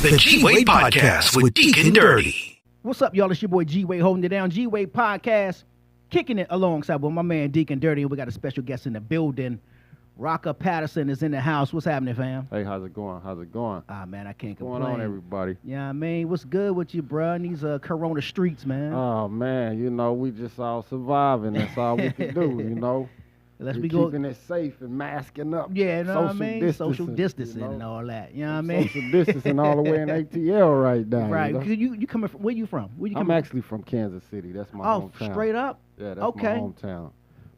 The G-Wade Podcast with Deacon Dirty. What's up, y'all? It's your boy G-Wade holding it down. G-Wade Podcast, kicking it alongside with my man Deacon Dirty. We got a special guest in the building. Rocca Patterson is in the house. What's happening, fam? Hey, how's it going? Ah, man, I can't What's complain. going on, everybody? Yeah, I mean, what's good with you, bro? In these Corona streets, man. Oh, man, we just all surviving. That's all we can do. Keeping it safe and masking up. Yeah, you know what I mean? Social distancing and all that. You know what I mean? Social distancing all the way in ATL right now. Right. You coming from, where you from? I'm actually from Kansas City. That's my hometown. Oh, straight up? Yeah, that's my hometown.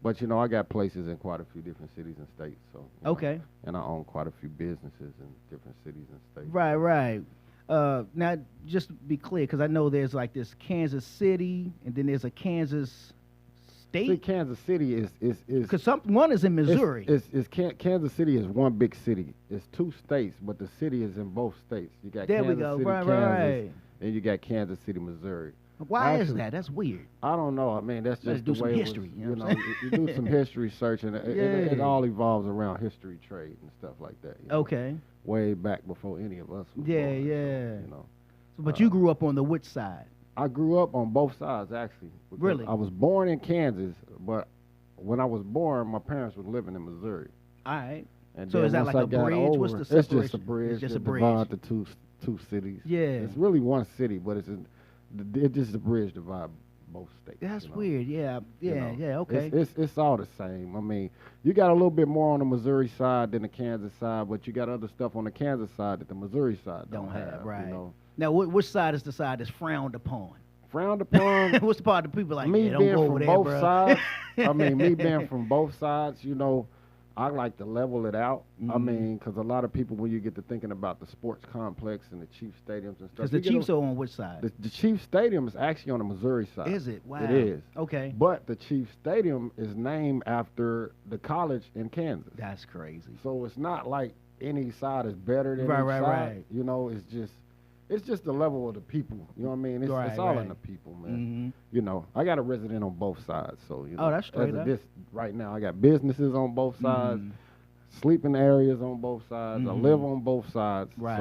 But, I got places in quite a few different cities and states. So okay. And I own quite a few businesses in different cities and states. Right. Now, just to be clear, because I know there's like this Kansas City, and then there's a Kansas State. See, Kansas City is because one is in Missouri. Kansas City is one big city. It's two states, but the city is in both states. You got Kansas City, Kansas, and you got Kansas City, Missouri. Why is that? That's weird. I don't know. I mean, that's just the way history, it was. You do some history search, and it all evolves around history, trade, and stuff like that. Okay. Way back before any of us was born, So, but you grew up on the which side? I grew up on both sides, actually. Really? I was born in Kansas, but when I was born, my parents were living in Missouri. All right. And so is that like a bridge? What's the separation? It's just a bridge. It's just a that bridge. divides the two cities. Yeah. It's really one city, but it's just a bridge divide both states. That's weird. Yeah. Okay. It's all the same. I mean, you got a little bit more on the Missouri side than the Kansas side, but you got other stuff on the Kansas side that the Missouri side don't have. Right. Now, which side is the side that's frowned upon? Frowned upon? What's the part of the people like, me don't being go from over there, both bro. sides? I mean, me being from both sides, I like to level it out. I mean, because a lot of people, when you get to thinking about the sports complex and the Chiefs stadiums and stuff. Because the Chiefs are on which side? The Chiefs Stadium is actually on the Missouri side. Is it? Wow. It is. Okay. But the Chiefs Stadium is named after the college in Kansas. That's crazy. So it's not like any side is better than each side. Right. It's just the level of the people. You know what I mean? It's all in the people, man. I got a resident on both sides, so that's straight up. Right now, I got businesses on both sides, sleeping areas on both sides. I live on both sides. Right.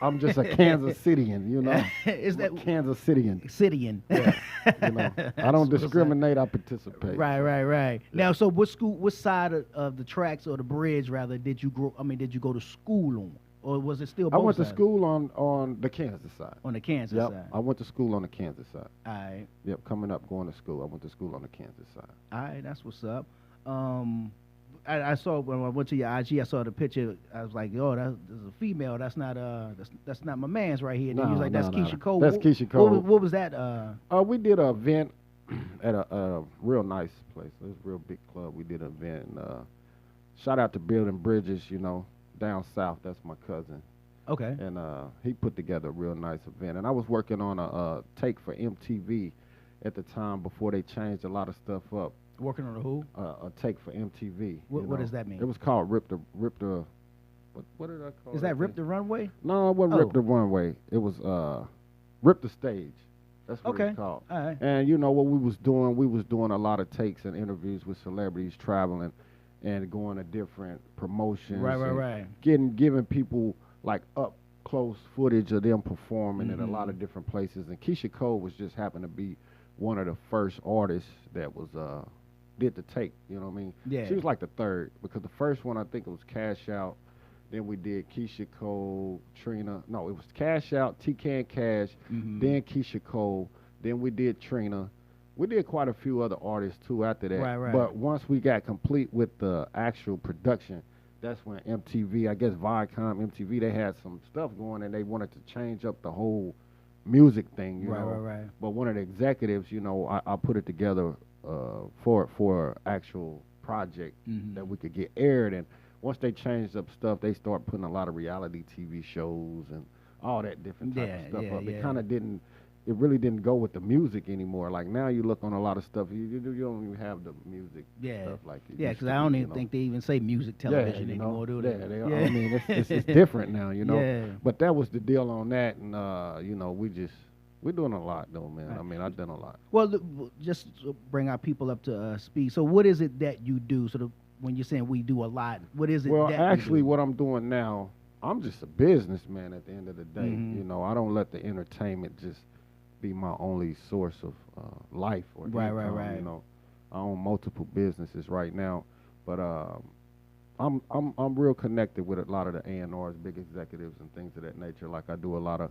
I'm just a Kansas Cityan, Is that Kansas Cityan? Cityan. Yeah. I don't discriminate. I participate. Right. Yeah. Now, so what side of the tracks or the bridge rather did you go to school on? Or was it still both I went sides? to school on the Kansas side. On the Kansas side? I went to school on the Kansas side. All right. Yep, coming up, going to school. I went to school on the Kansas side. All right, that's what's up. I saw when I went to your IG, I saw the picture. I was like, "Oh, that's a female. That's not my man's right here." And he was like, "That's Keisha Cole." That's Keisha Cole. What was that? We did an event at a real nice place. It was a real big club. We did an event. Shout out to Building Bridges, down south. That's my cousin. Okay. And he put together a real nice event. And I was working on a take for MTV at the time before they changed a lot of stuff up. Working on a who? A take for MTV. What does that mean? It was called Rip the. What did I call it? Is that Rip the Runway? No, it wasn't Rip the Runway. It was Rip the Stage. That's what it's called. All right. And what we was doing? We was doing a lot of takes and interviews with celebrities traveling and going to different promotions. Right. Giving people like up close footage of them performing at a lot of different places. And Keisha Cole was just happened to be one of the first artists that was did the take. You know what I mean? Yeah. She was like the third, because the first one I think it was Cash Out. Then we did Keisha Cole, Trina. No, it was Cash Out, TK and Cash. Then Keisha Cole. Then we did Trina. We did quite a few other artists too after that. Right. But once we got complete with the actual production, that's when MTV, I guess Viacom, MTV, they had some stuff going and they wanted to change up the whole music thing, you know. Right. But one of the executives, I put it together for actual project that we could get aired. And once they changed up stuff, they start putting a lot of reality TV shows and all that different type of stuff up. It kind of didn't. It really didn't go with the music anymore. Like now, you look on a lot of stuff, you don't even have the music stuff like it. Yeah, because I don't even think they even say music television anymore, do they? I mean, it's different now, Yeah. But that was the deal on that, and we're doing a lot though, man. I mean, I've done a lot. Well, just to bring our people up to speed. So, what is it that you do? Sort of when you're saying we do a lot, what is it? Well, that actually, you do? what I'm doing now, I'm just a businessman at the end of the day. You know, I don't let the entertainment just be my only source of life or income. Right. You know, I own multiple businesses right now, but I'm real connected with a lot of the A&Rs, big executives and things of that nature. Like I do a lot of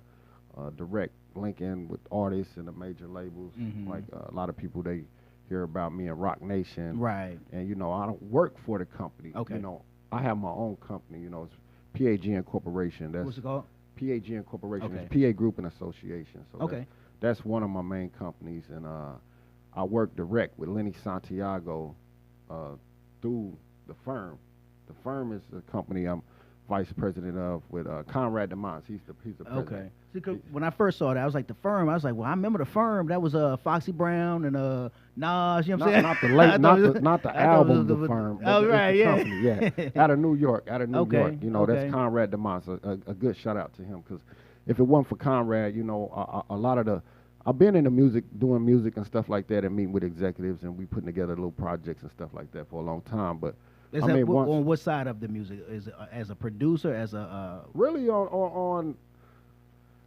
direct linking with artists and the major labels. Like a lot of people, they hear about me in Rock Nation. Right. And, you know, I don't work for the company. Okay. You know, I have my own company. You know, it's PAGN Corporation. That's What's it called? PAGN Corporation. Okay. It's PA Group and Association. So Okay. that's one of my main companies. And I work direct with Lenny Santiago through the firm. The firm is the company I'm vice president of with Conrad DeMons. He's the president. Okay. See, 'cause when I first saw that, I was like, the firm. I was like, well, I remember the firm. That was Foxy Brown and Nas. You know what I'm saying? Not the late, not the album, the firm. Oh, right, the yeah. company, yeah. Out of New York, Okay, York. You know, okay. that's Conrad DeMons. A good shout out to him, because if it wasn't for Conrad, you know, a lot of the, I've been in the music, doing music and stuff like that, and meeting with executives, and we putting together little projects and stuff like that for a long time. But Is I that, mean, on what side of the music? Is it as a producer, as a really on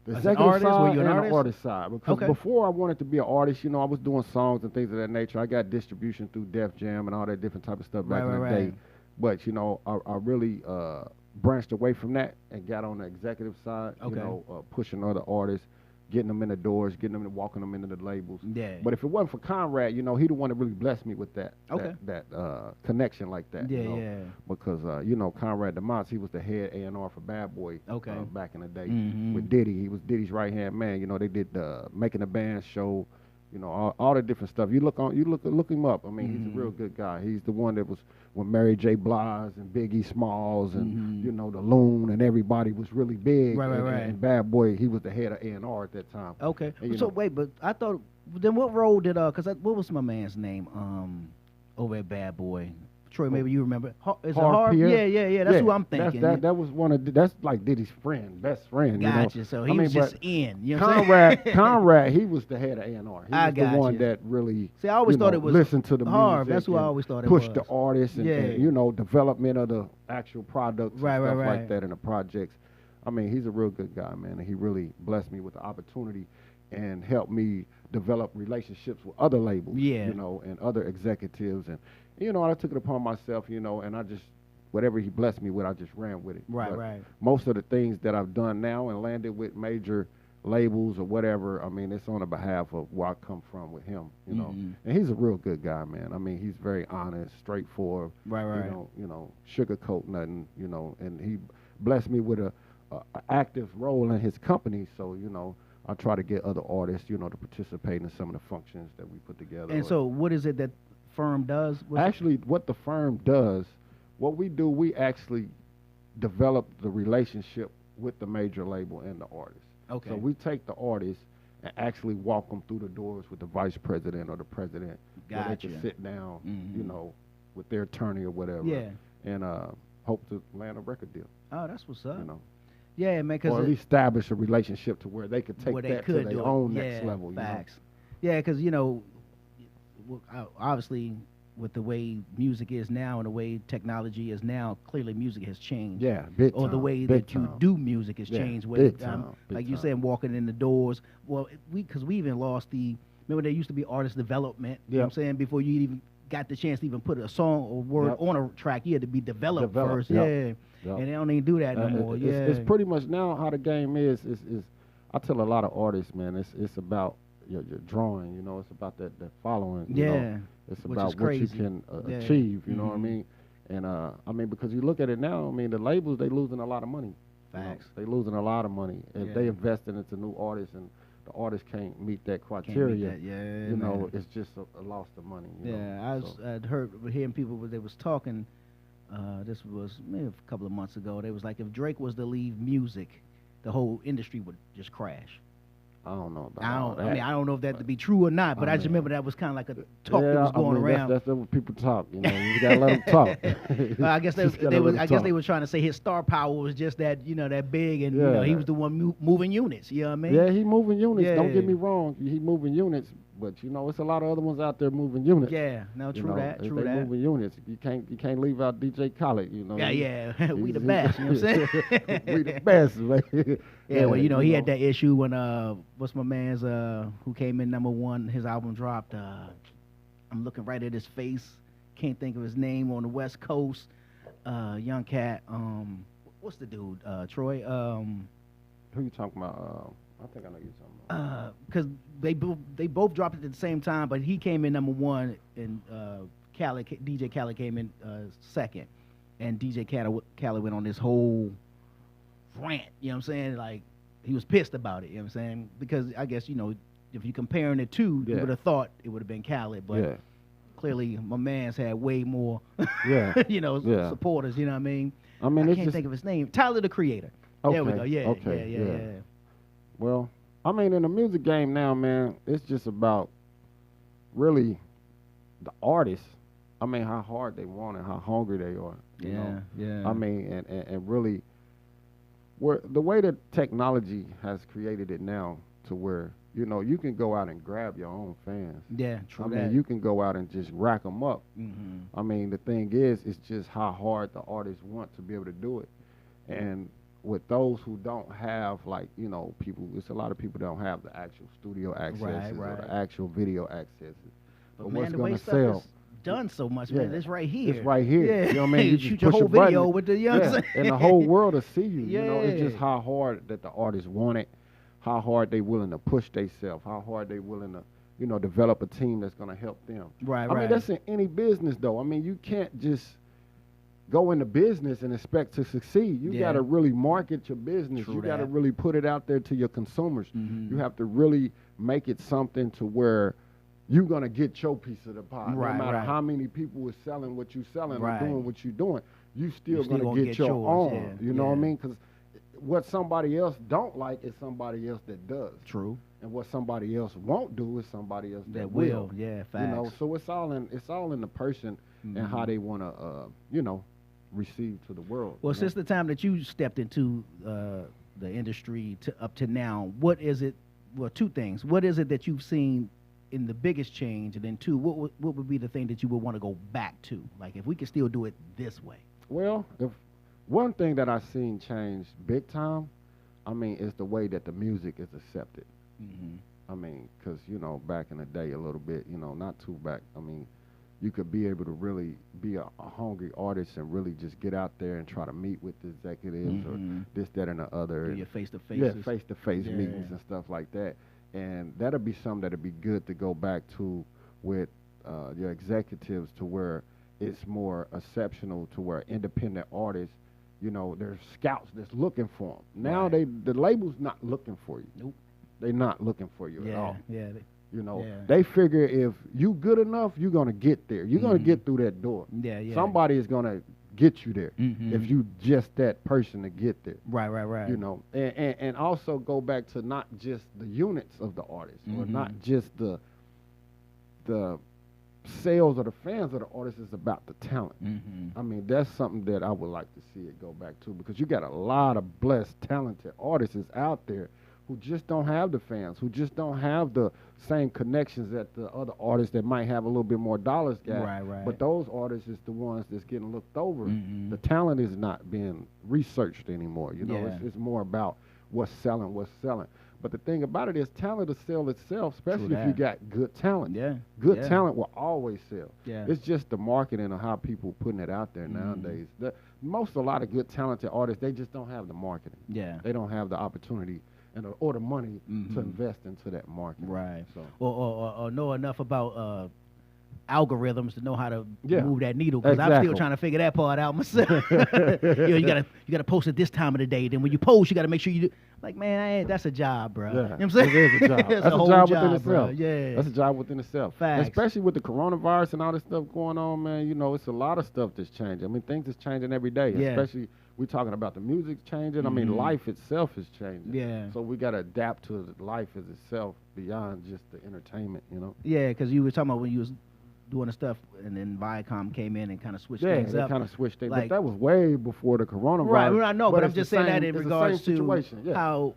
the as an executive artist? Were side you an and artist? the artist side. Because Okay. before I wanted to be an artist, you know, I was doing songs and things of that nature. I got distribution through Def Jam and all that different type of stuff back in the day. But, you know, I really branched away from that and got on the executive side, Okay. you know, pushing other artists, getting them in the doors, getting them and walking them into the labels. Yeah. But if it wasn't for Conrad, you know, he the one that really blessed me with that Okay. that connection like that. Yeah, you know? yeah. Because, you know, Conrad DeMons, he was the head A&R for Bad Boy Okay. back in the day Mhm. with Diddy. He was Diddy's right-hand man. You know, they did the Making a Band show, you know, all the different stuff. You look him up. I mean, he's a real good guy. He's the one that was when Mary J. Blige and Biggie Smalls and, you know, the Loon and everybody was really big. Right. And Bad Boy, he was the head of A&R at that time. Okay. And, you So know, wait, but I thought then what role did what was my man's name over at Bad Boy? Troy, maybe you remember. Is it Harv Harv? Pierre? Yeah. That's who I'm thinking. That was one of that's like Diddy's best friend. Gotcha. You know? So he was just but in. You know what I'm saying? Conrad, he was the head of A&R. He I was the got one you. that really. See, I always thought it was listened to the Harv. music. That's who I and always thought it pushed was. the artists and, Yeah. and, you know, development of the actual products and Right, stuff right. like that in the projects. I mean, he's a real good guy, man, and he really blessed me with the opportunity and helped me develop relationships with other labels, Yeah. you know, and other executives. And, you know, I took it upon myself, you know, and I just, whatever he blessed me with, I just ran with it. Right, But right. most of the things that I've done now and landed with major labels or whatever, I mean, it's on the behalf of where I come from with him, you know. And he's a real good guy, man. I mean, he's very honest, straightforward. Right. You know, sugarcoat nothing, you know, and he blessed me with a active role in his company, so, you know, I try to get other artists, you know, to participate in some of the functions that we put together. And so what is it that firm does? Actually, what the firm does, what we do, we actually develop the relationship with the major label and the artist. Okay. So we take the artist and actually walk them through the doors with the vice president or the president. Where they Gotcha. can sit down, you know, with their attorney or whatever. Yeah. And hope to land a record deal. Oh, that's what's up. You know. Yeah, man. Or at least establish a relationship to where they could take where they that could to do their it. own Yeah, next level. Facts. Yeah, because you know, obviously, with the way music is now and the way technology is now, clearly music has changed. Yeah, big Or the time, way big that you time. do music has Yeah, changed. big time, big like you time. said, walking in the doors. Well, because we even lost the. Remember, there used to be artist development. You know what I'm Yep. saying? Before you even got the chance to even put a song or word Yep. on a track, you had to be developed first. yep, Yeah. yep. And they don't even do that no more. It's, Yeah. it's pretty much now how the game is I tell a lot of artists, man, it's about your drawing, you know, it's about that following. You Yeah, know? It's which about is what you crazy. can Yeah. achieve, you know what I Mhm. mean? And I mean, because you look at it now, I mean, the labels, they losing a lot of money. you know? Facts. They losing a lot of money. If Yeah. they investing into new artists and the artist can't meet that Can't beat criteria, that. Yeah, you know, man. it's just a loss of money. You Yeah, know? I'd heard hearing people when they was talking. This was maybe a couple of months ago. They was like, if Drake was to leave music, the whole industry would just crash. I don't know about all that. I don't know if that to be true or not, but I just mean, remember that was kind of like a talk yeah, that was going I mean, around. That's what people talk. You know, you gotta let them talk. Well, I guess Just gotta let 'em I guess talk. they were trying to say his star power was just that, you know, that big, and you know, he Yeah. was the one moving units. You know what I mean? Yeah, he moving units. Don't Yeah. get me wrong. He moving units, but it's a lot of other ones out there moving units. Yeah, no, true that. If they moving units, you can't leave out DJ Khaled. Yeah, we the best. You know what I'm saying? We the best, man. Yeah, well, he had that issue when what's my man's who came in #1, his album dropped. I'm looking right at his face, can't think of his name, on the West Coast. Young cat. What's the dude? Troy. Who you talking about? I think I know you talking about. Because they both dropped it at the same time, but he came in #1 and DJ Khaled came in second, and DJ Khaled went on this whole rant. You know what I'm saying? Like, he was pissed about it. You know what I'm saying? Because I guess if you're comparing the two, you would have thought it would have been Khaled, but clearly my man's had way more. Supporters. You know what I mean? I can't think of his name. Tyler, the Creator. Okay. There we go. Yeah. Okay. Yeah. Well, in the music game now, man, it's just about really the artists. How hard they want it, how hungry they are. You know? Yeah. And really, the way that technology has created it now, to where you can go out and grab your own fans. Yeah, true that. You can go out and just rack them up. Mm-hmm. The thing is, it's just how hard the artists want to be able to do it, and with those who don't have, it's a lot of people that don't have the actual studio accesses or the actual video accesses. But man, what's the going way to sell? Is done so much, man. It's right here. It's right here. Yeah. You know what I mean? You shoot your whole video with the young. And the whole world will see you. It's just how hard that the artists want it, how hard they willing to push themselves, how hard they willing to, develop a team that's going to help them. Right. That's in any business, though. You can't just go into business and expect to succeed. You got to really market your business. You got to really put it out there to your consumers. Mm-hmm. You have to really make it something to where you're going to get your piece of the pie. Right, no matter how many people are selling what you're selling or doing what you're doing, you still going to get your own. You know what I mean? Because what somebody else don't like is somebody else that does. True. And what somebody else won't do is somebody else that will. Yeah, facts. So it's all in the person and how they want to, receive to the world. Well, since the time that you stepped into the industry up to now, what is it? Well, two things. What is it that you've seen in the biggest change, and then two, what would be the thing that you would want to go back to? Like, if we could still do it this way. Well, if one thing that I've seen change big time, is the way that the music is accepted. Mm-hmm. Because back in the day, a little bit, not too back. You could be able to really be a hungry artist and really just get out there and try to meet with the executives or this, that, and the other. Do your face-to-face. Yeah, face-to-face meetings and stuff like that. And that'll be something that'll be good to go back to with your executives, to where it's more exceptional, to where independent artists, there's scouts that's looking for them. Now the label's not looking for you. Nope. They're not looking for you at all. Yeah. They figure if you good enough, you're going to get there. You're going to get through that door. Yeah. Somebody is going to get you there if you just that person to get there. Right. And also go back to not just the units of the artists or not just the sales or the fans of the artists. It's about the talent. That's something that I would like to see it go back to, because you got a lot of blessed, talented artists out there who just don't have the fans, who just don't have the same connections that the other artists that might have a little bit more dollars got. Right. But those artists is the ones that's getting looked over. The talent is not being researched anymore. It's more about what's selling. But the thing about it is, talent will sell itself, especially if you got good talent. Yeah. Good talent will always sell. Yeah. It's just the marketing of how people putting it out there nowadays. A lot of good talented artists, they just don't have the marketing. Yeah. They don't have the opportunity or the money to invest into that market. Right. So. Or know enough about algorithms to know how to move that needle, because I'm still trying to figure that part out myself. You gotta post at this time of the day. Then when you post, you gotta make sure you do. Like, man, that's a job, bro. Yeah. You know what I'm saying? It is a job. That's a job within itself. Bro. Yeah. That's a job within itself. Facts. Especially with the coronavirus and all this stuff going on, man. It's a lot of stuff that's changing. Things is changing every day. Yeah. Especially we're talking about the music changing. Life itself is changing. Yeah. So we got to adapt to life as itself beyond just the entertainment, Yeah, because you were talking about when you was doing the stuff, and then Viacom came in and kind of switched things up. Yeah, they kind of switched things. But that was way before the coronavirus. Right, I know, but I'm just saying that in regards to how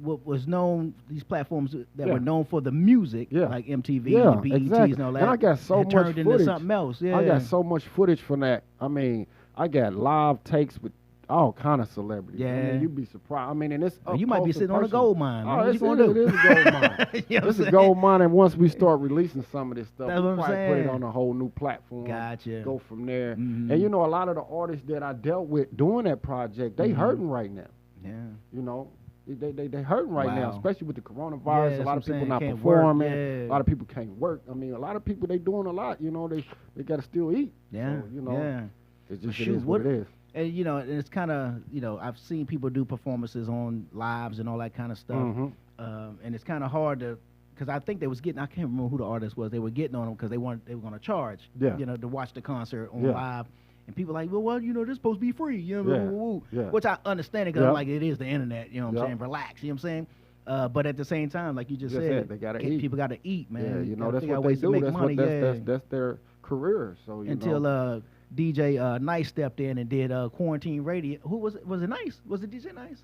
what was known, these platforms that were known for the music, like MTV, BET, exactly. and all that. And I got so much turned footage. into something else. Yeah, I got so much footage from that. I mean, I got live takes with all kind of celebrities. Yeah. I mean, you'd be surprised. I mean, and it's up you might be close and sitting on a personal. gold mine. Man. Oh, What you gonna do? It is a gold mine. You know It's what a I'm gold mine, and once we start releasing some of this stuff, That's we'll what I'm probably put it saying. on a whole new platform. Gotcha. Go from there. Mhm. And you know, a lot of the artists that I dealt with doing that project, they hurting right now. Yeah. You know, they hurting right now, Wow. especially with the coronavirus. Yeah, a that's lot what of people I'm not saying. Can't performing. work, yeah. A lot of people can't work. I mean, a lot of people, they doing a lot. You know, they got to still eat. Yeah. So, you know, yeah. it's just Shoot, it is what it is. And you know, and it's kind of, you know, I've seen people do performances on lives and all that kind of stuff, and it's kind of hard to, because I think they was getting, I can't remember who the artist was, they were getting on them because they were going to charge, you know, to watch the concert on live, and people like, well, you know, this supposed to be free, you know, which I understand it because I'm like, it is the internet, you know what I'm saying, relax, you know what I'm saying. But at the same time, like you just said, they gotta eat. People got to eat, man. Yeah, you know, Gotta that's figure out what they ways to do. make That's money, that's their career. So you until know. DJ Nice stepped in and did quarantine radio. Who was it? Was it Nice? Was it DJ Nice?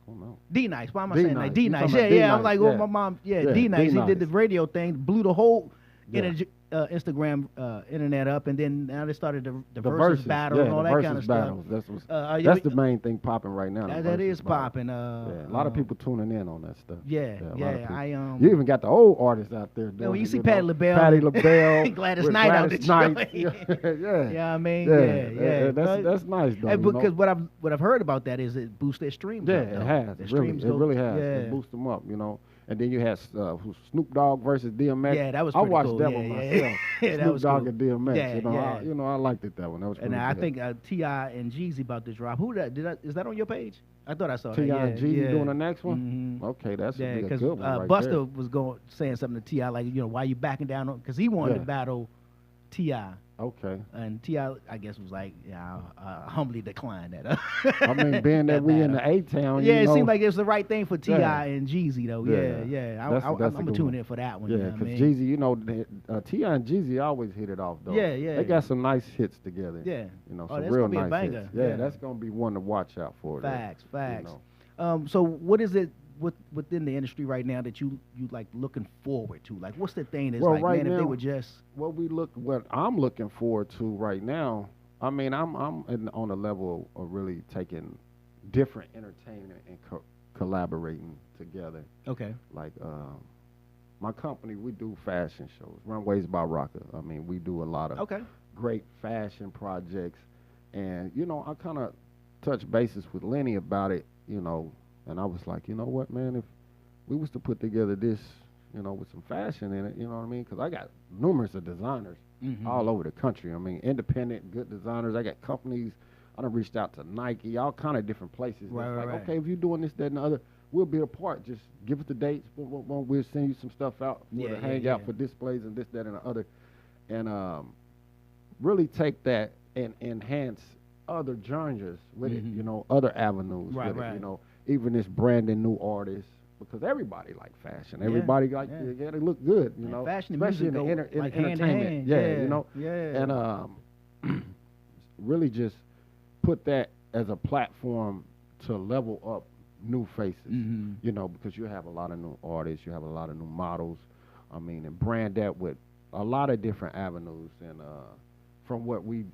Oh no. D Nice. Why am I D saying Nice. that? D You Nice. talking Yeah, about yeah. D I'm like, Nice, well, my mom. Yeah, D Nice. He did the radio thing, blew the whole Instagram internet up, and then now they started the versus battle and all that kind of stuff. That's the main thing popping right now. That is popping. A lot of people tuning in on that stuff. Yeah. You even got the old artists out there doing. Well, you see know? Patti LaBelle, Gladys Knight out the Knight. joint. Yeah, I mean, yeah. That's nice though. Because what I've heard about that is it boosts their streams. Yeah, up, it though. has. The It streams really has. Yeah. It boosts them up, you know. And then you had Snoop Dogg versus DMX. Yeah, that was I pretty watched cool. that Yeah, one yeah. myself. Yeah, that Snoop was Dogg cool. and DMX. Yeah, You know, I liked it that one. That was pretty And I good. think T.I. and Jeezy about to drop. Who that? Is that on your page? I thought I saw that. T.I. Yeah, and Jeezy doing the next one? Mhm. Okay, that's Yeah, a because good one right Buster there. was saying something to T.I. like, you know, why you backing down on? Because he wanted to battle T.I. Okay. And T.I. I guess was like, yeah, I humbly declined that. I mean, being that we in the A-Town, yeah, you know, it seemed like it was the right thing for T.I. Yeah. and Jeezy, though. Yeah. Yeah. That's I'm a going to good tune one. in for that one. Yeah, you know what I because mean? Jeezy, you know, T.I. and Jeezy always hit it off, though. Yeah. They got some nice hits together. Yeah. You know, Oh, some that's real gonna be a nice banger. hits. Yeah. Yeah, that's going to be one to watch out for. Facts. You know. So what is it within the industry right now that you like looking forward to? Like, what's the thing that's Well, like, right man, if they now- would just... What I'm looking forward to right now, I mean, I'm on a level of really taking different entertainment and collaborating together. Okay. Like my company, we do fashion shows, Runways by Rocca. I mean, we do a lot of great fashion projects, and you know, I kind of touched bases with Lenny about it, you know, and I was like, you know what, man, if we was to put together this, you know, with some fashion in it, you know what I mean? Because I got numerous of designers all over the country. I mean, independent, good designers. I got companies. I done reached out to Nike, all kind of different places. Right. Okay, if you're doing this, that, and the other, we'll be a part. Just give us the dates. We'll send you some stuff out. We'll hang out for displays and this, that, and the other. And really take that and enhance other genres with it, you know, other avenues with it, you know, even this branding new artists. Because everybody like fashion. Everybody like they look good, you know. Fashion and especially music in go, the like, hand to entertainment. hand. You know. Yeah. And really just put that as a platform to level up new faces. You know, because you have a lot of new artists, you have a lot of new models. I mean, and brand that with a lot of different avenues. And from what we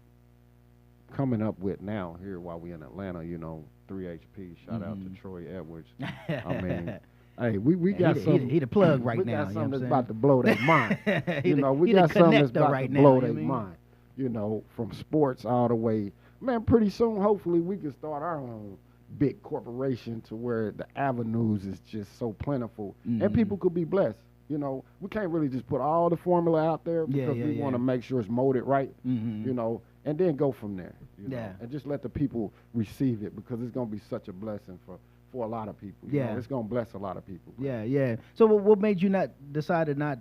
coming up with now here while we in Atlanta, you know, 3HP. Shout out to Troy Edwards. I mean. Hey, we got something. He the plug right now. We got something you know that's about to blow their mind. You know, we got something that's about to blow their mind. You know, from sports all the way. Man, pretty soon, hopefully, we can start our own big corporation to where the avenues is just so plentiful and people could be blessed. You know, we can't really just put all the formula out there because we want to make sure it's molded right. You know, and then go from there. You know, and just let the people receive it because it's gonna be such a blessing for a lot of people. You know, it's gonna bless a lot of people. Yeah. So what made you not decide to not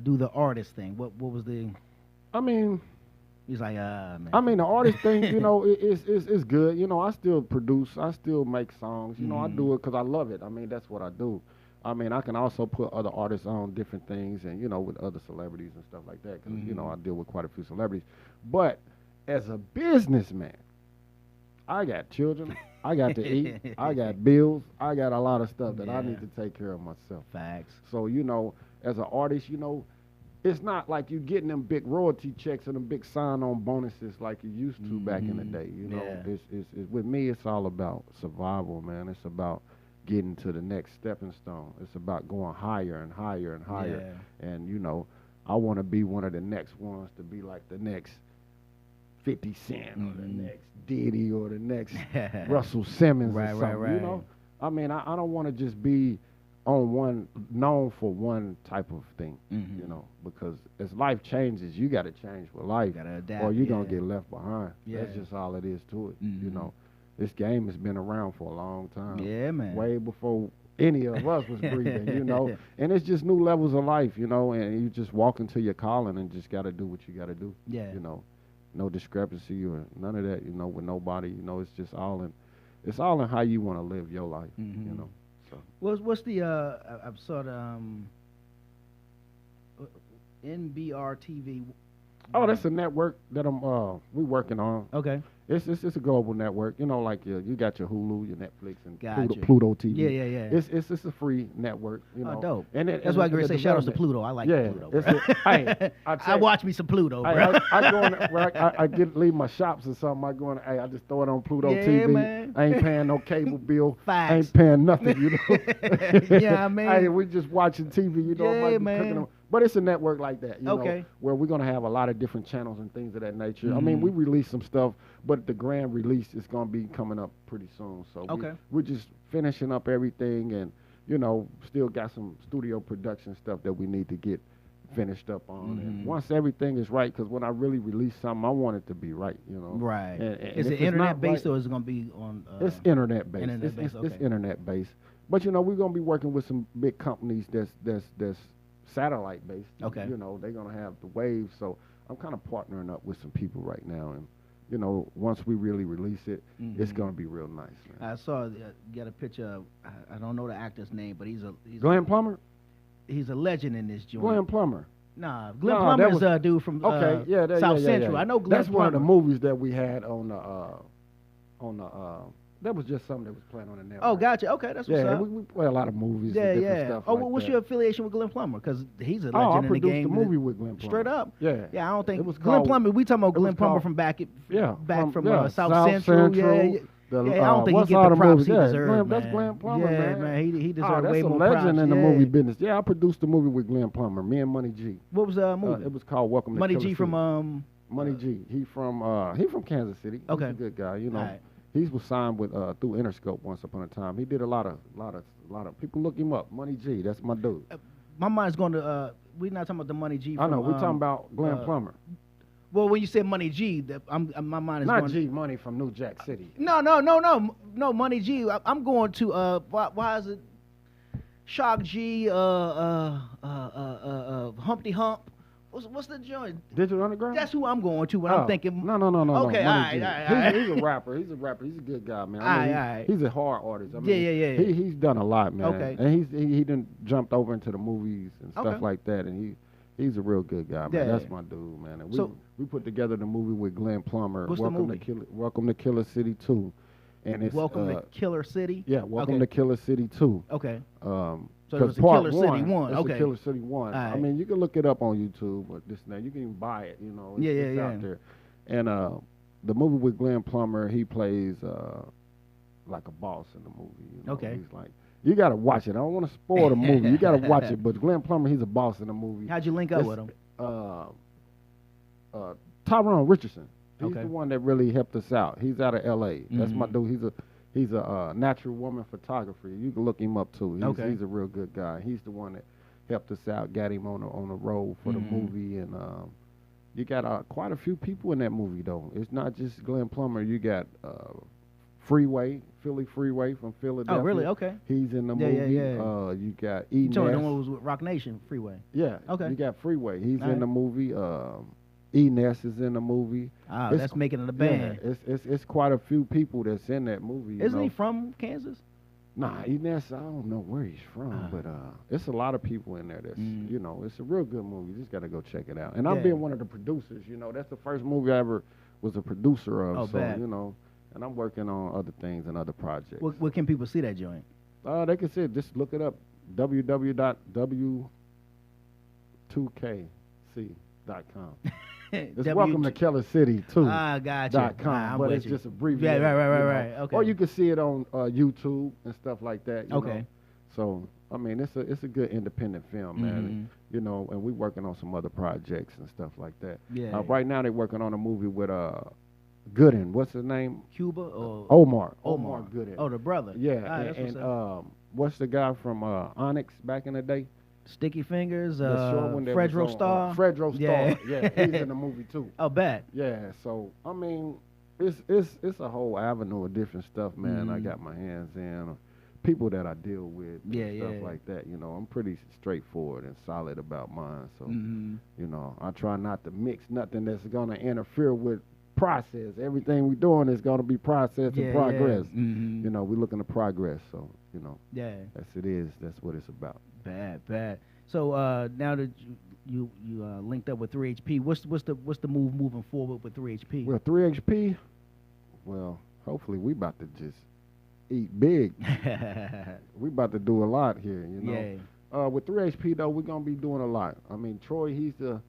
do the artist thing? What was the? I mean, he's like, man. I mean, the artist thing, you know, is good. You know, I still produce, I still make songs. You know, I do it because I love it. I mean, that's what I do. I mean, I can also put other artists on different things, and you know, with other celebrities and stuff like that. Because you know, I deal with quite a few celebrities. But as a businessman, I got children. I got to eat. I got bills. I got a lot of stuff that I Yeah. need to take care of myself. Facts. So, as an artist, it's not like you getting them big royalty checks and them big sign-on bonuses like you used to back in the day. Yeah. It's with me. It's all about survival, man. It's about getting to the next stepping stone. It's about going higher and higher and higher. Yeah. And I want to be one of the next ones to be like the next 50 Cent or the next Diddy or the next Russell Simmons or something. Right. I mean, I don't want to just be known for one type of thing, because as life changes, you got to change with life, Gotta adapt, or you're gonna get left behind. Yeah. That's just all it is to it. This game has been around for a long time. Yeah, man. Way before any of us was breathing, And it's just new levels of life, and you just walk into your calling and just got to do what you got to do. Yeah. No discrepancy or none of that, with nobody. It's just it's all in how you want to live your life, So. What's the I've sort of NBR TV? Oh, that's a network that we working on. Okay. It's a global network. Like you got your Hulu, your Netflix, and Gotcha. Pluto TV. Yeah. It's a free network. Oh, dope. And that's why I agree to say shout out to Pluto. I like Pluto. Hey, I watch me some Pluto, bro. I go in, leave my shops or something. I go in, I just throw it on Pluto Yeah, TV. man. I ain't paying no cable bill. Facts. I ain't paying nothing. Yeah, I mean. Hey, we just watching TV. Yeah, I might be man. cooking. But it's a network like that, Okay. where we're going to have a lot of different channels and things of that nature. I mean, we release some stuff, but the grand release is going to be coming up pretty soon. So we're just finishing up everything and, still got some studio production stuff that we need to get finished up on. And once everything is right, because when I really release something, I want it to be right, Right. And Is it if it's internet based not or is it going to be on? it's internet based. Internet-based, It's okay. internet based. But, we're going to be working with some big companies that's satellite based. Okay. They're going to have the waves. So I'm kind of partnering up with some people right now. And, once we really release it, it's going to be real nice, man. I saw got a picture of, I don't know the actor's name, but he's Glenn Plummer? he's a legend in this joint. Glenn Plummer. Nah, Glenn No, Plummer that is was- a dude from South Central. I know Glenn That's Plummer. one of the movies that we had on the that was just something that was playing on the network. Oh, gotcha. Okay, that's what's Yeah, up. we play a lot of movies Yeah, and different yeah. stuff Oh, like what's that. your affiliation with Glenn Plummer? Because he's a I legend in the produced game. a movie with Glenn Plummer. Straight up. Yeah. Yeah, I don't think It was Glenn called- Plummer. We talking about it was Glenn Plummer called- from back from yeah, South Central. Yeah. The, Yeah, I don't think he what's get all the props movies? he Yeah, deserves, That's man. Glenn Plummer, Yeah, man. man, he deserves that's way a more legend props. in the Yeah. movie business. Yeah, I produced a movie with Glenn Plummer, me and Money G. What was the movie? It was called Welcome to Money Killer G from City. Money G. He from Kansas City. Okay. He's a good guy. Alright. He was signed with through Interscope once upon a time. He did a lot of people look him up. Money G, that's my dude. My mind's going to. We're not talking about the Money G. I know. From, We're talking about Glenn Plummer. Well, when you said Money G, my mind is Not going. G Money from New Jack City. No, Money G. I'm going to. Why is it? Shock G. Humpty Hump. What's the joint? Digital Underground? That's who I'm going to when I'm thinking. No. Okay, Money G. alright. He's a rapper. He's a a good guy, man. Alright. He's a hard artist. I mean, Yeah. He's done a lot, man. Okay. And he done jumped over into the movies and stuff Okay. like that. And he's a real good guy, man. Yeah. That's my dude, man. And So- we put together the movie with Glenn Plummer. What's the movie? Welcome to Killer City 2. And it's Welcome to Killer City. Yeah, Welcome Okay. to Killer City 2. Okay. So it 'cause was a part Killer City 1. It's Okay. a Killer City 1. I Alright. mean, you can look it up on YouTube, but you can even buy it, It's, it's out there. And the movie with Glenn Plummer, he plays like a boss in the movie. Okay. He's like, you got to watch it. I don't want to spoil the movie. You got to watch it. But Glenn Plummer, he's a boss in the movie. How'd you link up with him? Tyrone Richardson. He's Okay. the one that really helped us out. He's out of L.A. That's my Mhm. dude. He's a natural woman photographer. You can look him up too. He's a real good guy. He's the one that helped us out, got him on the road for the movie, and you got quite a few people in that movie though. It's not just Glenn Plummer. You got Philly Freeway from Philadelphia. Oh, really? Okay. He's in the Yeah, movie. yeah. You got You told me the Ness. one was with Rock Nation Freeway. Yeah. Okay. You got Freeway. He's Alright. in the movie. Ness is in the movie. Ah, It's- that's making it a band. Yeah, it's quite a few people that's in that movie. you Isn't know. he from Kansas? Nah, Ness, I don't know where he's from, but it's a lot of people in there that's, it's a real good movie. You just got to go check it out. And I'm Yeah. being one of the producers, that's the first movie I ever was a producer of. Oh, so, bad. And I'm working on other things and other projects. Where can people see that joint? They can see it. Just look it up. www.w2kc.com. It's welcome to Keller City too. Gotcha. .com, but it's just abbreviated. Yeah, right. Okay. Or you can see it on YouTube and stuff like that. You Okay. know? So I mean, it's a good independent film, man. And, you know, and we working on some other projects and stuff like that. Yeah. Right now they're working on a movie with Gooden. What's his name? Cuba or Omar Gooden. Oh, the brother. Yeah, That's and what's up. what's the guy from Onyx back in the day? Sticky Fingers, The short one that Fredro was on, Starr. Fredro Yeah. Starr. Yeah, he's in the movie too. Oh, bad. Yeah, so I mean, it's a whole avenue of different stuff, man. I got my hands in people that I deal with, and stuff like that. You know, I'm pretty straightforward and solid about mine. So, you know, I try not to mix nothing that's gonna interfere with process. Everything we're doing is gonna be process and progress. You know, we're looking to progress. So, you know, that's what it's about. Bad. So now that you linked up with 3HP, what's the move moving forward with 3HP? Well, 3HP, hopefully we about to just eat big. We about to do a lot here, you know. With 3HP though, we're gonna be doing a lot. I mean, Troy, he's the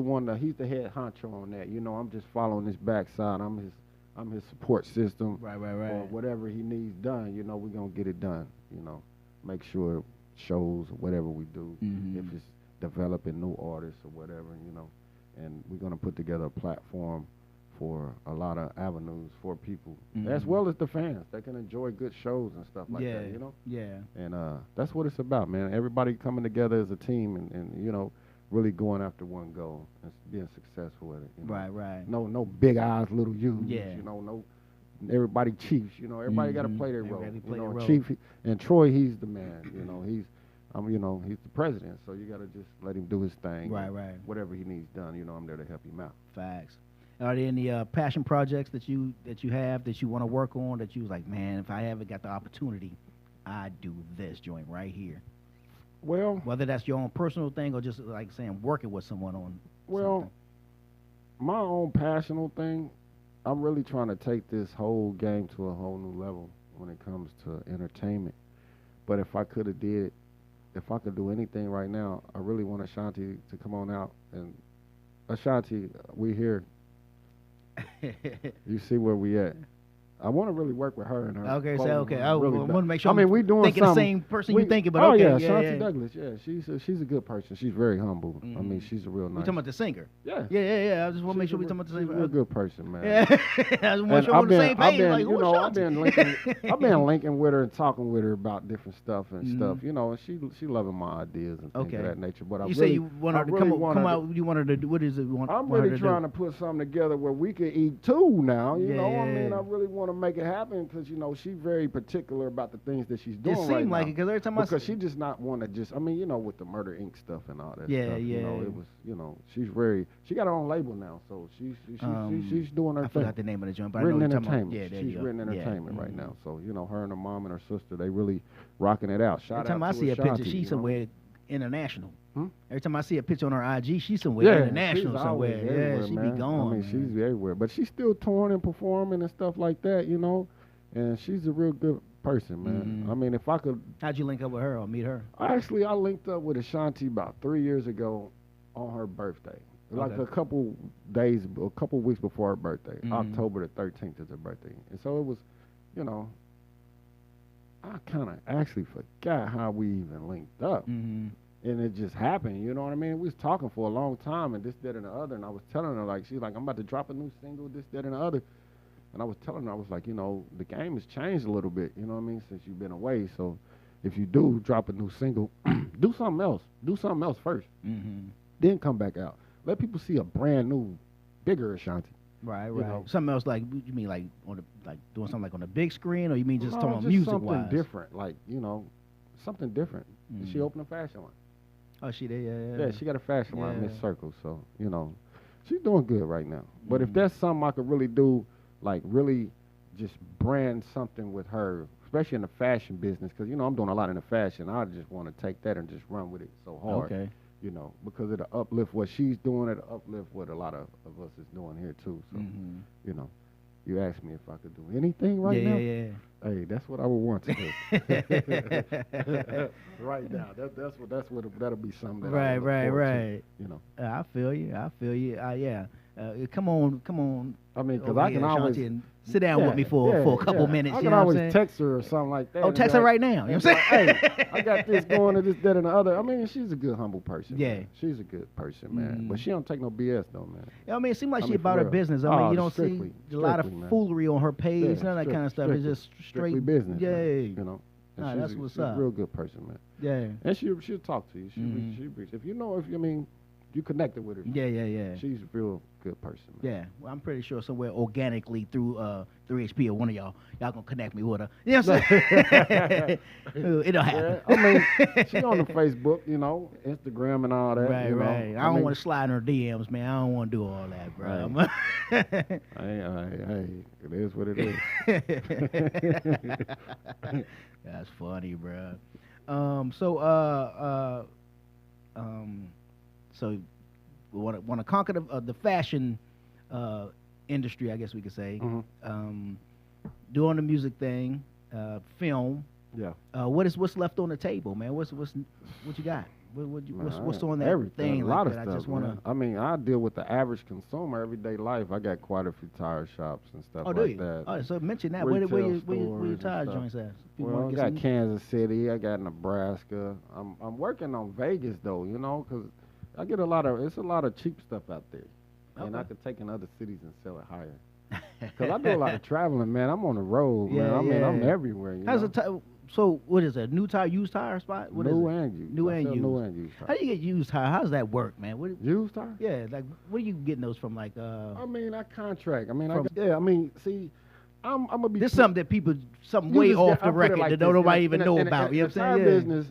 one that he's the head honcho on that. You know, I'm just following his backside. I'm his support system. Right. Or whatever he needs done, you know, we're gonna get it done. You know, make sure shows or whatever we do, if it's developing new artists or whatever, you know, and we're gonna put together a platform for a lot of avenues for people, as well as the fans that can enjoy good shows and stuff like that, you know? Yeah. And that's what it's about, man. Everybody coming together as a team and you know, really going after one goal and being successful at it. You know? Right. No big eyes, little U's, Yeah. you know, no everybody chiefs, you know, everybody got to play their role. Everybody play you know, their role. Chief, and Troy, he's the man, you know, he's the president, so you got to just let him do his thing. Right. Whatever he needs done, you know, I'm there to help him out. Facts. Are there any passion projects that you have that you want to work on that you was like, man, if I ever got the opportunity, I'd do this joint right here? Well, whether that's your own personal thing or just like saying working with someone on something. My own personal thing, I'm really trying to take this whole game to a whole new level when it comes to entertainment. But if I could do anything right now, I really want Ashanti to come on out. And Ashanti, we here. You see where we at. I want to really work with her and her. Okay, clothing. okay. I really want to make sure. I mean, we doing thinking something. the same person you thinking, but okay. Ashanti Douglas. Yeah, she's a good person. She's very humble. I mean, she's a real nice. We talking about the singer? Yeah. Yeah. I just want to make sure we talking about the same. She's a real good person, man. Yeah. I just want to make sure we're on the same page. Like, who I've been linking with her and talking with her about different stuff and stuff. You know, and she loving my ideas and things of that nature. But you say you want her to come out. You want her to do what is it? I'm really trying to put something together where we can eat too. Now, you know, I mean, I really want to make it happen. Because, you know, she's very particular about the things that she's doing. It seemed like it because every time because she just not want to just, I mean, you know, with the Murder Inc. stuff and all that stuff. You know, it was, you know, she got her own label now, so she's doing her thing. I forgot the name of the joint, but Written I know Entertainment. Yeah, she's Written Entertainment right now. So, you know, her and her mom and her sister, they really rocking it out. Every time I see a picture, she's somewhere international. Every time I see a picture on her IG, she's somewhere international somewhere. Yeah, she be gone. I mean, she's everywhere. But she's still touring and performing and stuff like that, you know. And she's a real good person, man. I mean, if I could... How'd you link up with her or meet her? I linked up with Ashanti about 3 years ago on her birthday. Like a couple weeks before her birthday. October the 13th is her birthday. And so it was, you know, I kind of actually forgot how we even linked up. And it just happened, you know what I mean? We was talking for a long time and this, that, and the other. And I was telling her, like, she's like, I'm about to drop a new single, this, that, and the other. And I was telling her, I was like, you know, the game has changed a little bit, you know what I mean, since you've been away. So if you do drop a new single, do something else. Do something else first. Then come back out. Let people see a brand new, bigger Ashanti. Right. You know? Something else like, you mean like doing something like on a big screen, or you mean just talking music-wise? Something different, like, you know, something different. She opened a fashion line. Oh, she did, Yeah, she got a fashion line, Miss Circle. So, you know, she's doing good right now. But if that's something I could really do, like really just brand something with her, especially in the fashion business, because, you know, I'm doing a lot in the fashion. I just want to take that and just run with it so hard, you know, because it'll uplift what she's doing, it'll uplift what a lot of us is doing here too. So, you know, You asked me if I could do anything right now. Yeah. Hey, that's what I would want to do. Right now, that'll be something that I would look forward to, you know. I feel you. Yeah. Come on. I mean, because over I here, can always Ashanti, and sit down with me for a couple minutes. I You can know what I'm always saying? text her or something like that. Oh, and text be her like- right now. You know and what I'm be saying? like, hey, I got this going to this, that, and the other. I mean, she's a good, humble person. Yeah. Man. She's a good person, man. But she don't take no BS, though, man. I mean, it seems like I she mean, about for her real. business. I mean, Oh, you don't strictly, see a lot of strictly, man. foolery on her page, none of that kind of stuff. It's just strictly straight business. Yeah. Man, you know. And Nah, that's what's she's up. a real good person, man. Yeah. And she'll talk to you. If you know, you connected with her. Yeah. She's a real good person, man. Yeah, well, I'm pretty sure somewhere organically through 3HP or one of y'all gonna connect me with her. You know what I'm saying? It'll happen. Yeah, I mean, she on the Facebook, you know, Instagram and all that. Right, you know. right. I don't want to slide in her DMs, man. I don't want to do all that, bro. Hey, it is what it is. That's funny, bro. So want to conquer the fashion industry, I guess we could say. Mhm. Doing the music thing, film. Yeah. What's left on the table, man? What you got? What's on that everything, thing? a lot like of that? stuff. I just want to. I mean, I deal with the average consumer everyday life. I got quite a few tire shops and stuff Oh, do like you? that. Oh, so mention that. Where your Retail tire stores and joints at? If you Well, wanna I get got some- Kansas City. I got Nebraska. I'm working on Vegas though, you know, because I get it's a lot of cheap stuff out there, and I Okay. could take in other cities and sell it higher. Because I do a lot of traveling, man. I'm on the road, Yeah, man. I mean, I'm yeah. everywhere. You How's know? a tire? So what is it? New tire, used tire spot? What is New it? and used. New I and sell used. New and used. How do you get used tire? How does that work, man? Used tire? Yeah, like what are you getting those from? Like I mean, I contract. I mean, From- I mean, see, I'm gonna be. this is something that people you way just off got- the I put it record like that this, nobody in even a- know in a- about. in You know a what I'm tire saying? Yeah. business,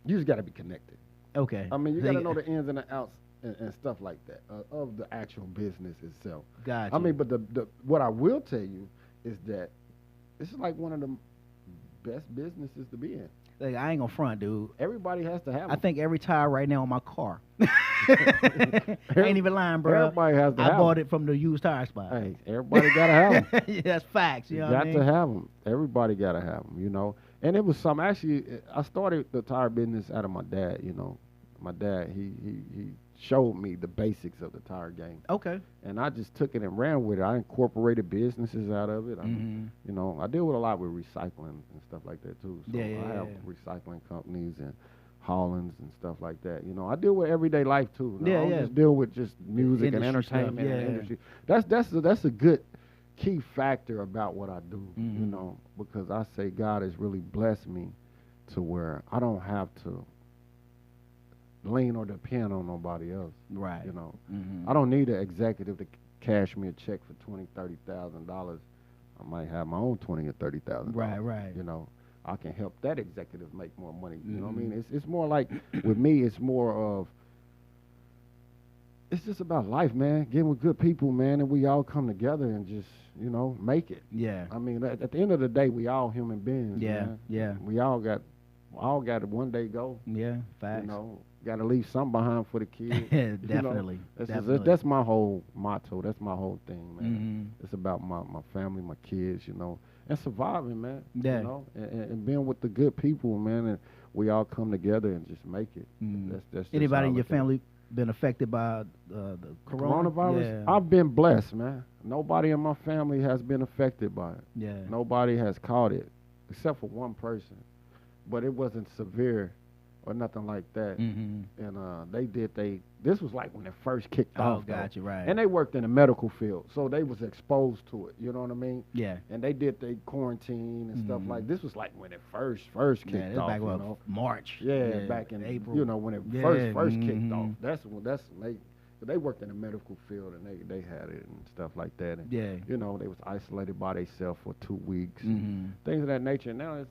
you just got to be connected. Okay. I mean, you So got to know the ins and the outs and stuff like that of the actual business itself. Gotcha. I mean, but the what I will tell you is that this is like one of the best businesses to be in. Like, I ain't gonna front, dude. Everybody has to have I them. think every tire right now on my car. I ain't even lying, bro. Everybody has to I have bought them. it from the used tire spot. Hey, everybody got to have them. Yeah, that's facts. You You know got what I mean? to have them. Everybody got to have them, you know. And it was some, actually, I started the tire business out of my dad, you know. My dad, he showed me the basics of the tire game. Okay. And I just took it and ran with it. I incorporated businesses out of it. You know, I deal with a lot with recycling and stuff like that too. So Yeah, I have yeah. recycling companies and Hollands and stuff like that. You know, I deal with everyday life too. No, Yeah, I don't yeah. just deal with just music and Industry stuff, entertainment and yeah. industry. That's a good key factor about what I do. You Mhm. know, because I say God has really blessed me to where I don't have to lean or depend on nobody else. Right. You know, Mhm. I don't need an executive to cash me a check for $20,000-$30,000. I might have my own $20,000 or $30,000. Right. You know, I can help that executive make more money. You know what I Mhm. mean? It's more like with me. It's more of. It's just about life, man. Getting with good people, man, and we all come together and just make it. Yeah. I mean, at the end of the day, we all human beings. Yeah, man. yeah. We all got to one day go. Yeah. Facts. You know, got to leave something behind for the kids. Definitely. Definitely. That's my whole motto. That's my whole thing, man. Mhm. It's about my family, my kids, and surviving, man. Yeah. You know, and being with the good people, man, and we all come together and just make it. Mhm. That's just Anybody how in I your look at it. family been affected by the Coronavirus? Yeah. I've been blessed, man. Nobody in my family has been affected by it. Yeah. Nobody has caught it, except for one person. But it wasn't severe or nothing like that. Mhm. And this was like when it first kicked Oh, off. though. gotcha. Right. And they worked in the medical field, so they was exposed to it. You know what I mean? Yeah. And they did their quarantine and stuff Mhm. like. This was like when it first Yeah. kicked This off. back you what, know? March. Yeah, back in April. when it Yeah, first kicked mhm. off. That's when they worked in the medical field and they had it and stuff like that. And, Yeah. they was isolated by themselves for 2 weeks, Mhm. things of that nature. Now it's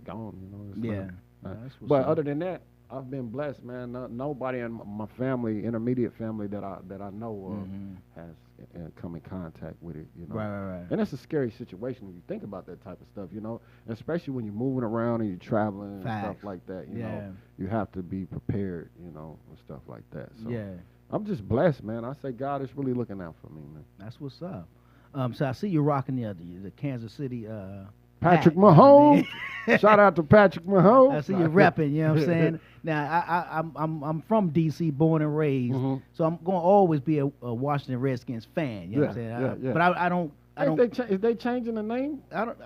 gone. It's Yeah. not- Yeah, that's what's but up. other than that, I've been blessed, man. Nobody in my family, intermediate family that I know of Mhm. has come in contact with it. Right. And it's a scary situation when you think about that type of stuff, especially when you're moving around and you're traveling and Facts. stuff like that. You Yeah. know, you have to be prepared, and stuff like that. So Yeah. I'm just blessed, man. I say God is really looking out for me, man. That's what's up. So I see you rocking the Kansas City Patrick hat, you know what I mean? Mahomes. Shout out to Patrick Mahomes. I see you repping, you know what I'm saying? Now I'm from DC, born and raised, Mhm. so I'm gonna always be a Washington Redskins fan. You know what I'm saying? Yeah. But I don't Is they changing the name? I don't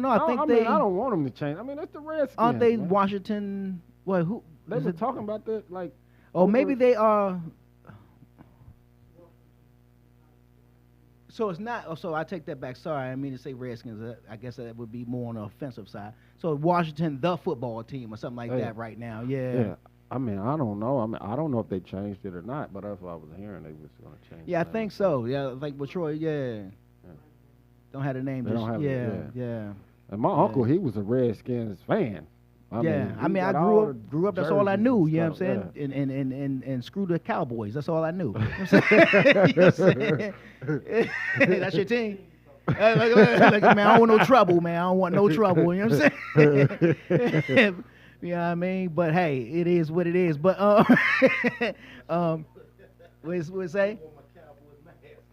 know. I think I mean, I don't want them to change. I mean, that's the Redskins. aren't they man. Washington? Well, who? They is were it- talking about that like. Oh, maybe over- they are. So it's not. Oh, so I take that back. Sorry, I didn't mean to say Redskins. I guess that would be more on the offensive side. So Washington, the football team, or something like Yeah. that, right now. Yeah. Yeah. I mean, I don't know. I mean, I don't know if they changed it or not, but that's what I was hearing. They was going to change. Yeah, I the name. think so. Yeah, like with Troy. Yeah. Don't have the name. They don't have it, yeah. And my uncle, he was a Redskins fan. I he mean, I got all grew up. the That's all I jerseys knew. and You know what I'm stuff, saying? And screw the Cowboys. That's all I knew. You know what I'm saying? That's your team. Like, man, I don't want no trouble, man. I don't want no trouble. You know what I'm saying? You know what I mean? But hey, it is what it is. But what it say?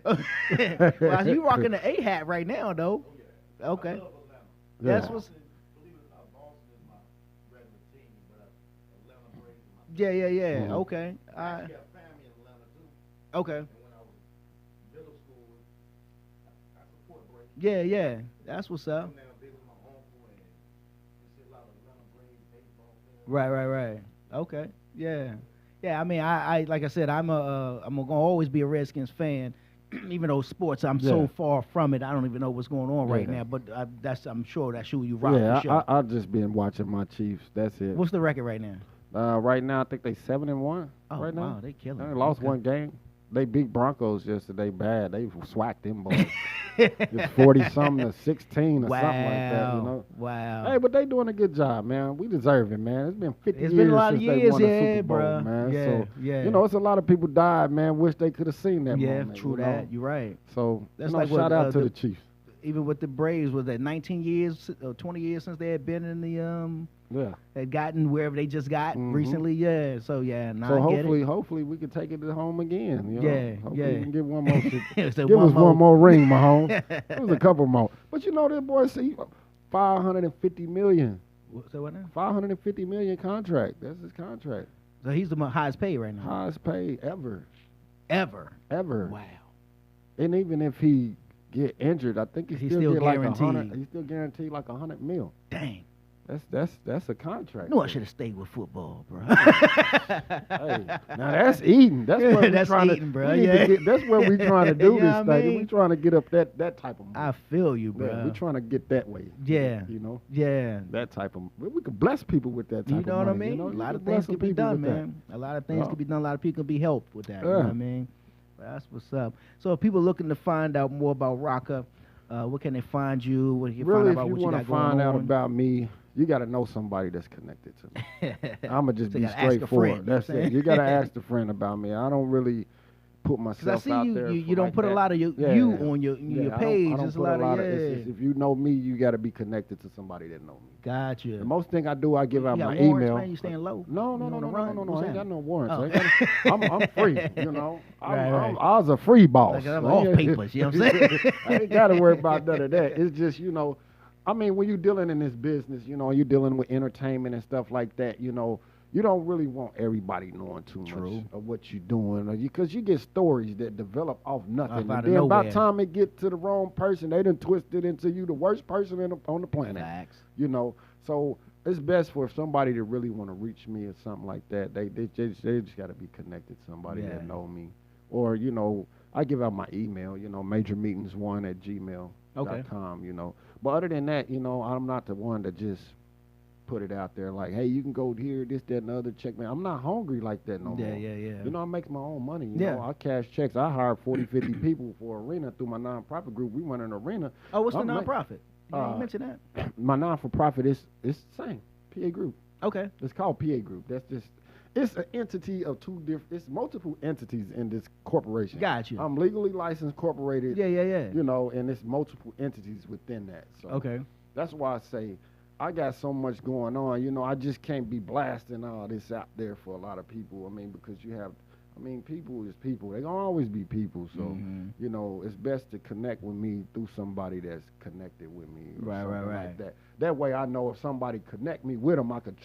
Well, you rocking the A hat right now, though. Okay. Yeah. That's what's. Yeah. Mhm. Okay. Okay. Yeah. That's what's up. Right. Okay. Yeah. I mean, I like I said, I'm gonna always be a Redskins fan, even though sports, I'm so Yeah. far from it. I don't even know what's going on right Yeah. now. But I'm sure that's who you rock. Yeah, for sure. I've just been watching my Chiefs. That's it. What's the record right now? Right now, I think they 7-1. Oh, right now, wow, they killing They it. lost Okay. one game. They beat Broncos yesterday bad. They swacked them boys. It's 40-something to 16 or something like that. You know. Wow. Hey, but they doing a good job, man. We deserve it, man. It's been 50 It's years been a lot of since they years, won a yeah, Super Bowl, bruh. man. Yeah, So, yeah. you know, it's a lot of people died, man. Wish they could have seen that Yeah, moment. true you that. know? You're right. So, That's you know, like what, shout out to the- the Chiefs. Even with the Braves, was that 19 years, 20 years since they had been in the Yeah. had gotten wherever they just got Mhm. recently? Yeah. So yeah, now So I get it. hopefully we can take it to home again. You know? Yeah, Hopefully yeah. we can get one more. So Give one us more. one more ring, Mahomes. It was a couple more. But you know this boy see 550 million. So what now? 550 million contract. That's his contract. So he's the highest paid right now. Highest paid ever. Ever. Ever. Wow. And even if he get injured, I think he He's still still get like guaranteed. 100. He's still guaranteed like 100 mil. Dang. That's a contract. No, I should have stayed with football, bro. Hey, now that's eating. That's what That's we trying eating, to, bro. we need to Yeah. get, that's what we trying to do You this know what I thing. mean? We trying to get up that type of money. I feel you, bro. Yeah, we trying to get that way. Yeah. You know, Yeah. that type of. We could bless people with that type You of know what I money. mean? You know? A You lot can of bless things some can be people done, with that. man. A lot of things Yeah. can be done. A lot of people can be helped with that. You know Yeah. what I mean? That's what's up. So if people looking to find out more about Rocca, what can they find you? What can you Really, find if out you what you want got to going find out on? about me, you got to know somebody that's connected to me. I'ma just So be you gotta ask a straightforward. friend, That's you know what I'm it. saying? You got to ask the friend about me. I don't really put Because I myself see out you, there. you don't like put a that. lot of you Yeah. on your Yeah, I page. don't There's put a lot of if you know me, you got to be connected to somebody that know me. Gotcha. The most thing I do, I give out You my got warrants, email. man? You staying low? No. You on the run? I What's ain't got happening? no warrants. Oh. I ain't got I'm free. You know, Right. I was a free boss. Like I'm off papers, you know what I'm saying? I ain't got to worry about none of that. It's just, you know, I mean, when you're dealing in this business, you know, you're dealing with entertainment and stuff like that, you know, you don't really want everybody knowing too True. much of what you're doing, because you get stories that develop off nothing, Off and out of then by nowhere. the time it get to the wrong person, they done twisted into you the worst person on the planet. Facts. You know, so it's best for somebody to really want to reach me or something like that. They just got to be connected to somebody Yeah. that know me, or you know, I give out my email, you know, majormeetings1@gmail.com, you know. But other than that, you know, I'm not the one to just put it out there like, hey, you can go here, this, that, and the other. Check me. I'm not hungry like that no more. Yeah. You know, I make my own money. You Yeah. know, I cash checks. I hired 40, 50 people for arena through my nonprofit group. We run an arena. Oh, what's the I'm ma- nonprofit? You didn't Uh, mention that. My non-for-profit is the same. PA Group. Okay. It's called PA Group. That's just, it's an entity of two different, it's multiple entities in this corporation. Got you. I'm legally licensed, incorporated. Yeah. You know, and it's multiple entities within that. So Okay. that's why I say I got so much going on. You know, I just can't be blasting all this out there for a lot of people. I mean, because you have I mean, people is people. They gonna always be people. So, you know, it's best to connect with me through somebody that's connected with me. Or something like that. That way, I know if somebody connect me with them, I could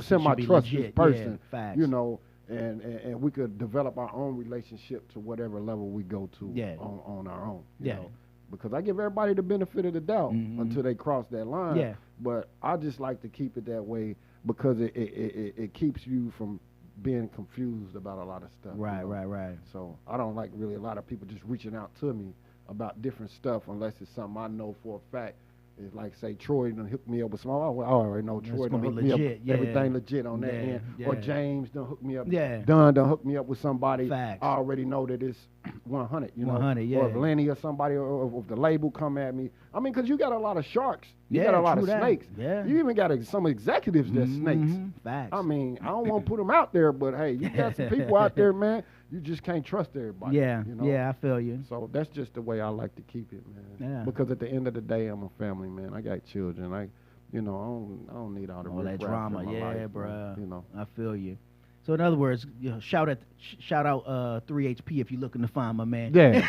send my trust to this person. Yeah, you know, and we could develop our own relationship to whatever level we go to on our own. You know? Because I give everybody the benefit of the doubt until they cross that line. Yeah. But I just like to keep it that way because it keeps you from being confused about a lot of stuff. Right, you know? right. So I don't like really a lot of people just reaching out to me about different stuff unless it's something I know for a fact. It's like, say, Troy done hook me up with some. I already know Troy done hook me up. Everything legit on that end. Or James done hook me up. Dunn done hook me up with somebody. Facts. I already know that it's 100. You 100, know, or if Lenny or somebody or if the label come at me. I mean, because you got a lot of sharks. You got a lot of snakes. Yeah. You even got some executives that's snakes. Facts. I mean, I don't want to put them out there, but hey, you got some people out there, man. You just can't trust everybody. Yeah, you know? yeah, I feel you. So that's just the way I like to keep it, man. Yeah. Because at the end of the day, I'm a family man. I got children. I don't need all that drama. In my life, bro. You know, I feel you. So in other words, shout out 3HP if you're looking to find my man. Yeah.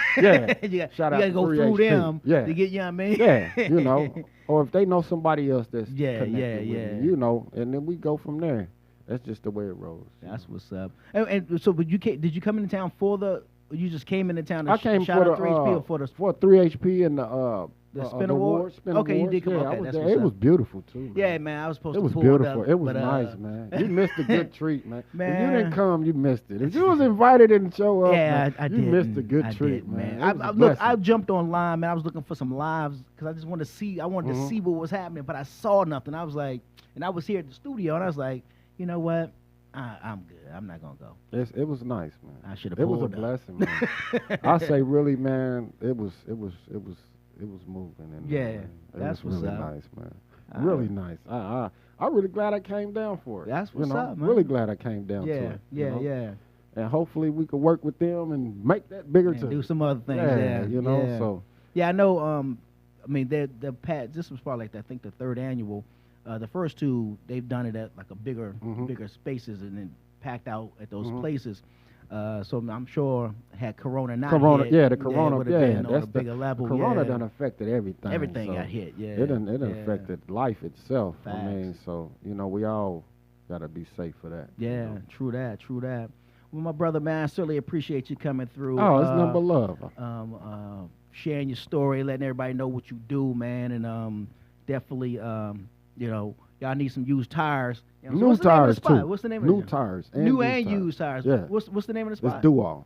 you shout out gotta go through them to get you, know what I mean? Yeah, you know, or if they know somebody else that's connected with me, you know, and then we go from there. That's just the way it rolls. That's what's up. And so, but did you come into town for the? Or you just came into town to I came shout for out 3HP or for 3HP and the Spin Award. Okay, you did come. Okay, I was there. It was beautiful too. Man. Yeah, man, I was supposed to. It was pull beautiful. Up, it was but, nice, man. You missed a good treat, man. Man, if you didn't come, you missed it. If you was invited and show up, man, I you missed a good treat, man. I jumped online, man. I was looking for some lives because I just wanted to see. I wanted to see what was happening, but I saw nothing. I was like, and I was here at the studio, and I was like, you know what? I'm good. I'm not gonna go. It was nice, man. I should have pulled up. It was a blessing, man. I say, really, man. It was moving. That's what's really up. Nice, man. Really nice. I'm really glad I came down for it. That's what's up, man. Really glad I came down to it. Yeah. And hopefully we could work with them and make that bigger too. Do some other things. You know. So. Yeah, I know. I mean, this was probably like I think the third annual. The first two, they've done it at like a bigger spaces and then packed out at those places. So I'm sure had Corona not hit, the Corona, been on that's a bigger level. Corona done affected everything. Everything got hit. Yeah, it done affected life itself. Facts. I mean, so you know, we all gotta be safe for that. Yeah, you know? True that. Well, my brother, man, I certainly appreciate you coming through. Oh, it's number love. Sharing your story, letting everybody know what you do, man, and definitely. You know, y'all need some used tires. You know, new tires too. What's the name of the new tires? New and used tires. Yeah. What's the name of the spot? It's Duall.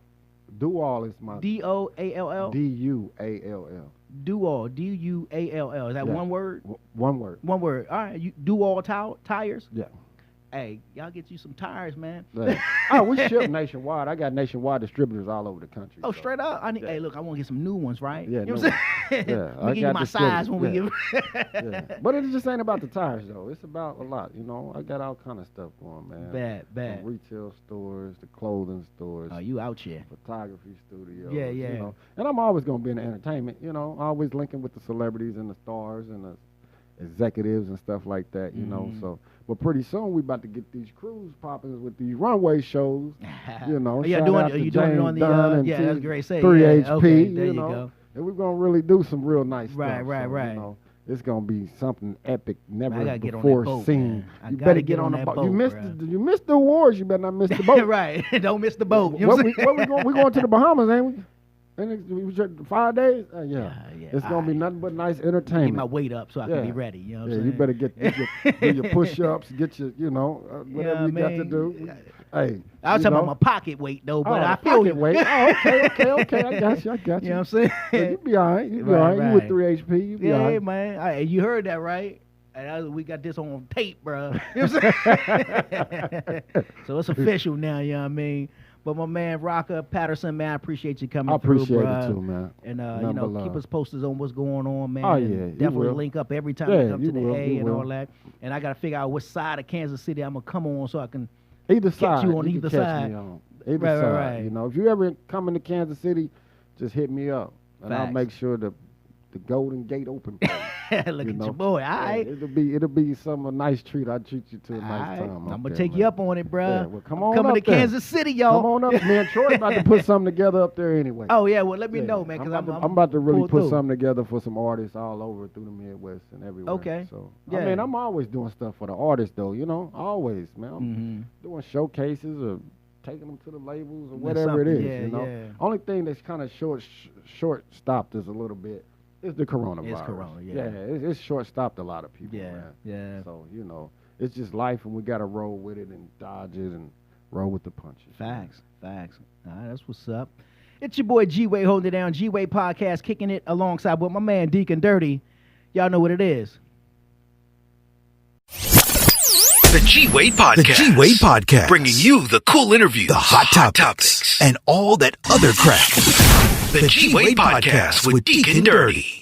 Duall is my Duall. Duall. Duall. Duall. Is that one word? One word. One word. All right. You Duall tires? Yeah. Hey, y'all get you some tires, man. Oh, we ship nationwide. I got nationwide distributors all over the country. Oh, so. Straight up? Hey, look, I want to get some new ones, right? Yeah, you know what I'm saying? Yeah, we give you my size when we give. But it just ain't about the tires, though. It's about a lot, you know. I got all kind of stuff going, man. Bad. From retail stores, the clothing stores. Oh, you out here. Photography studios. Yeah. You know? And I'm always going to be in the entertainment, you know. Always linking with the celebrities and the stars and the executives and stuff like that, you know. So, but pretty soon we about to get these crews popping with these runway shows, you know. Are you doing it on the that's great. 3HP, okay, there you know. Go. And we're gonna really do some real nice stuff. Right. You know, it's gonna be something epic, never before seen. You better get on the boat. You missed the awards. You better not miss the boat. Right. Don't miss the boat. Where we going? We going to the Bahamas, ain't we? And 5 days? It's going to be nothing but nice entertainment. Get my weight up so I can be ready. You know what I'm saying? You better do your push-ups, get your, whatever you got to do. Hey, I was talking about my pocket weight, though, but I feel pocket weight. Oh, okay. I got you. You know what I'm saying? You be all right. You be all right. You with 3HP. You be all right. Yeah, man. You heard that, right? And we got this on tape, bro. You know what I'm saying? So it's official now, you know what I mean? But my man Rocca, Patterson, man, I appreciate you coming through, bro. I appreciate it too, man. And keep us posted on what's going on, man. Oh yeah, definitely link up every time I come to the A and all that. And I gotta figure out what side of Kansas City I'm gonna come on so I can catch you on either side. Either side. Right. You know, if you ever come into Kansas City, just hit me up, and I'll make sure the Golden Gate open for you. Look at your boy. All right. It'll be some nice treat. I treat you to a nice All right. time. I'm gonna take you up on it, bro. Yeah, well, come on coming up to there. Kansas City, y'all. Come on up, man. Troy's about to put something together up there anyway. Oh yeah, well let me know, man, because I'm about to really pull put through. something together for some artists all over through the Midwest and everywhere. Okay. So Yeah. I mean, I'm always doing stuff for the artists, though. You know, always, man. I'm doing showcases or taking them to the labels or whatever it is. Yeah, you know, yeah. only thing that's kind of short stopped is a little bit is the coronavirus. It's corona, yeah. It's short stopped a lot of people. Yeah, man. yeah. So you know, it's just life, and we got to roll with it and dodge it and roll with the punches. Facts. All right, that's what's up. It's your boy G-Wade holding it down. G-Wade Podcast, kicking it alongside with my man Deacon Dirty. Y'all know what it is. The G-Wade Podcast. The G-Wade Podcast. Bringing you the cool interviews, The hot topics, and all that other crap. The G-Wade Podcast with Deacon Dirty.